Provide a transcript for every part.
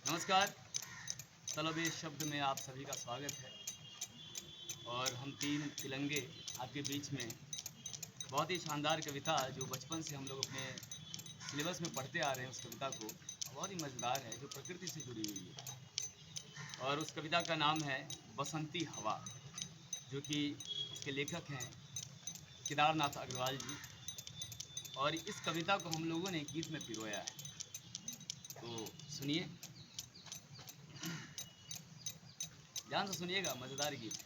नमस्कार। तलब शब्द में आप सभी का स्वागत है। और हम तीन तिलंगे आपके बीच में बहुत ही शानदार कविता जो बचपन से हम लोग अपने सिलेबस में पढ़ते आ रहे हैं, उस कविता को बहुत ही मज़ेदार है, जो प्रकृति से जुड़ी हुई है। और उस कविता का नाम है बसंती हवा, जो कि इसके लेखक हैं केदारनाथ अग्रवाल जी। और इस कविता को हम लोगों ने गीत में पिरोया है, तो सुनिए, ध्यान से सुनिएगा, मज़ेदार गीत।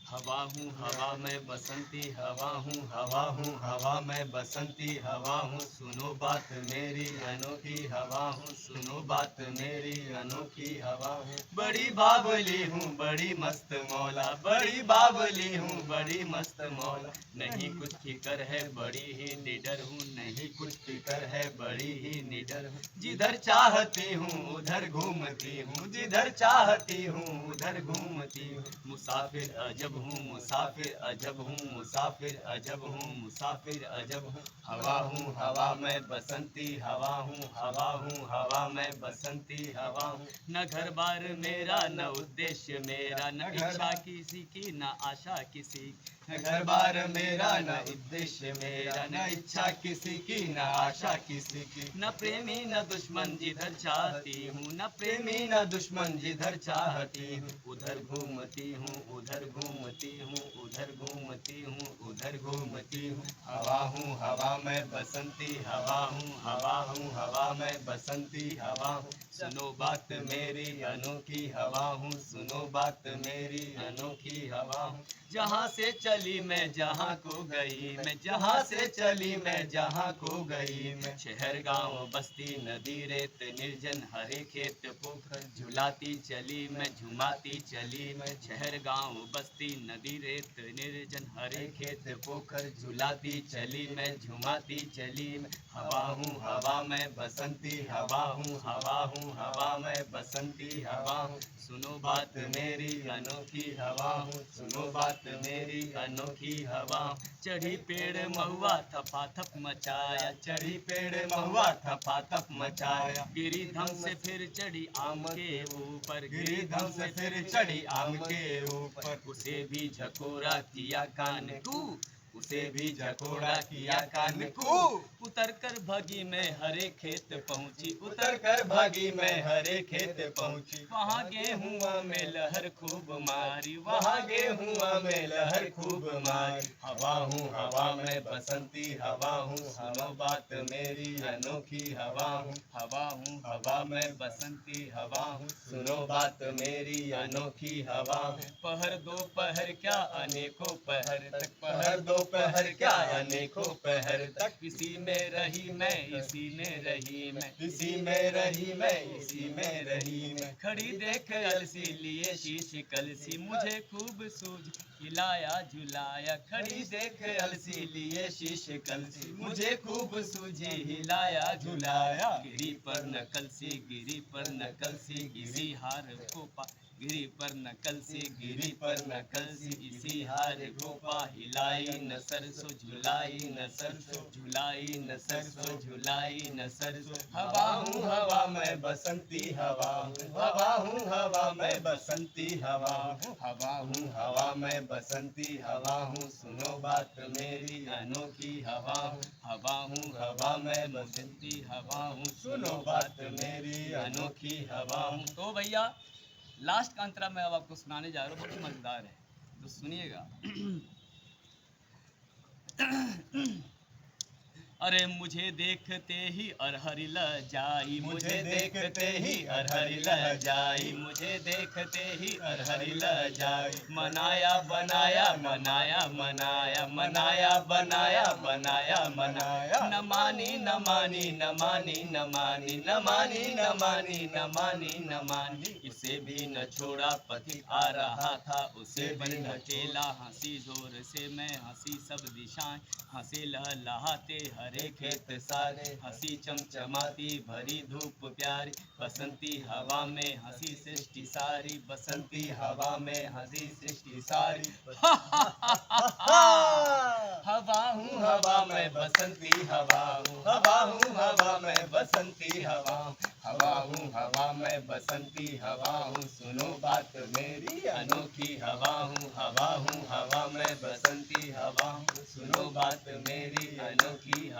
हवा हूँ हवा मैं बसंती, हवा हूँ हवा मैं बसंती, हवा हूँ सुनो बात मेरी अनोखी, हवा हूँ सुनो बात मेरी अनोखी, हवा हूँ बड़ी बावली हूँ बड़ी मस्त मौला, बड़ी बावली हूँ बड़ी मस्त मौला, नहीं कुछ फिकर है बड़ी ही निडर हूँ, नहीं कुछ फिकर है बड़ी ही निडर हूँ, जिधर चाहती हूँ उधर घूमती हूँ, जिधर चाहती हूँ उधर घूमती हूँ, मुसाफिर अजब हूँ मुसाफिर अजब हूँ, मुसाफिर अजब हूँ मुसाफिर अजब हूँ, हवा हूँ हवा मैं बसंती, हवा हूँ हवा मैं बसंती, हवा हूँ न घर बार मेरा न उद्देश्य मेरा, न इच्छा किसी की न आशा किसी, न घर बार मेरा न उद्देश्य मेरा, न इच्छा किसी की न आशा किसी की, न प्रेमी न दुश्मन जिधर चाहती हूँ, न प्रेमी न दुश्मन जिधर चाहती हूँ, उधर घूमती हूँ उधर घूमती हूँ, उधर घूमती हूँ उधर घूमती हूँ, हवा मैं बसंती, हवा मैं बसंती, हवा हूँ सुनो बात मेरी अनोखी, हवा हूँ सुनो बात मेरी अनोखी, हवा हूँ जहाँ से चली मैं जहाँ को गई, मैं जहाँ से चली मैं जहाँ को गई, मैं शहर गांव बस्ती नदी रेत निर्जन हरे खेत पोखर, झुलाती चली मैं झुमाती चली मैं, शहर गांव बस्ती नदी रेत निर्जन हरे खेत पोखर, झुलाती चली मैं झुमाती चली मैं, हवा मैं बसंती, हवा मैं बसंती, हवा हूँ सुनो बात मेरी अनोखी, हवा हूँ सुनो बात मेरी अनोखी, हवा चढ़ी पेड़ महुआ थपाथप मचाया, चढ़ी पेड़ महुआ थपाथप मचाया, गिरी धम से फिर चढ़ी आम के ऊपर, गिरी धम से फिर चढ़ी आम के ऊपर, उसे भी झकोरा किया कान कू, उसे भी झकोरा किया कान को, उतर कर भागी मैं हरे खेत पहुंची, उतर कर भागी मैं हरे खेत पहुंची, वहाँ गेहुआ में लहर खूब मारी, वहाँ गेहुआ में लहर खूब मारी, हवा मैं बसंती, हवा हूँ सुनो बात मेरी अनोखी, हवा मैं बसंती, हवा हूँ सुनो बात मेरी अनोखी, हवा पहर दो पहर क्या अनेकों पहर तक, पहर दो पहर क्या अनेकों पहर तक, इसी में रही मैं इसी में रही मैं, इसी में रही मैं इसी में रही मैं, खड़ी देख अलसी लिए शीश कलसी, मुझे खूब सूझ हिलाया झुलाया, खड़ी देख अलसी लिए शीश कलसी, मुझे खूब सूझी हिलाया झुलाया, गिरी पर न कलसी गिरी पर न कलसी, इसी हार को पा गिरी पर न कलसी, गिरी पर न कलसी, इसी हार को पा, हिलाई न सरसों झुलाई न सरसों, झुलाई न सरसों झुलाई न सरसों, हवा हूँ हवा मैं बसंती, हवा हूँ हवा मैं बसंती, हवा हूँ हवा मैं बसंती, हवा हूँ सुनो बात मेरी अनोखी, हवा हूँ हवा मैं बसंती, हवा हूँ सुनो बात मेरी अनोखी, हवा हूँ। तो भैया लास्ट का अंतरा मैं अब आपको सुनाने जा रहा हूँ, बहुत ही मजेदार है, तो सुनिएगा। अरे मुझे देखते ही अरहरी लजाई, मुझे देखते ही अरहरी लजाई, मुझे देखते ही अरहरी लजाई, मनाया बनाया मनाया मनाया मनाया बनाया बनाया मनाया, न मानी न मानी न मानी न मानी न मानी न मानी न मानी न मानी, इसे भी न छोड़ा पथिक आ रहा था, उसे भी न चेला हंसी जोर से मैं हंसी सब दिशाएं, हंसे लहलहाते हरे खेत सारे, हंसी चमचमाती भरी धूप प्यारी, बसंती हवा में हंसी सृष्टि सारी, बसंती हवा में हंसी सृष्टि सारी। हवा हूँ हवा मैं बसंती हवा हूँ, हवा हूँ हवा मैं बसंती हवा हूँ, हवा हूँ हवा मैं बसंती हवा हूँ, सुनो बात मेरी अनोखी हवा हूँ, हवा मैं बसंती हवा हूँ, सुनो बात मेरी अनोखी हवा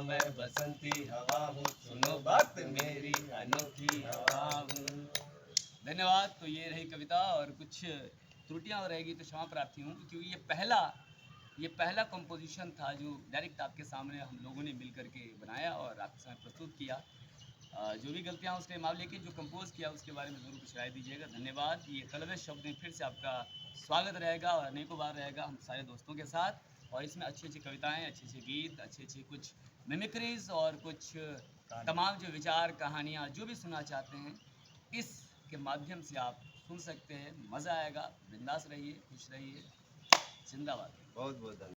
मैं बसंती हवा हूँ, सुनो बात मेरी अनोखी हवा हूँ। धन्यवाद। तो ये रही कविता, और कुछ त्रुटियां रहेगी तो क्षमा प्रार्थी हूँ, क्योंकि ये पहला कंपोजिशन था जो डायरेक्ट आपके सामने हम लोगों ने मिल करके बनाया और आपके सामने प्रस्तुत किया। जो भी गलतियां उसके मामले लेके जो कंपोज किया उसके बारे में ज़रूर कुछ राय दीजिएगा। धन्यवाद। ये कलवे शब्द में फिर से आपका स्वागत रहेगा और अनेकों बार रहेगा हम सारे दोस्तों के साथ। और इसमें अच्छी अच्छी कविताएँ, अच्छे अच्छे गीत, अच्छे अच्छे कुछ मिमिक्रीज और कुछ तमाम जो विचार, कहानियाँ जो भी सुनना चाहते हैं इसके माध्यम से आप सुन सकते हैं। मज़ा आएगा। बिंदास रहिए, खुश रहिए। जिंदाबाद। बहुत बहुत धन्यवाद।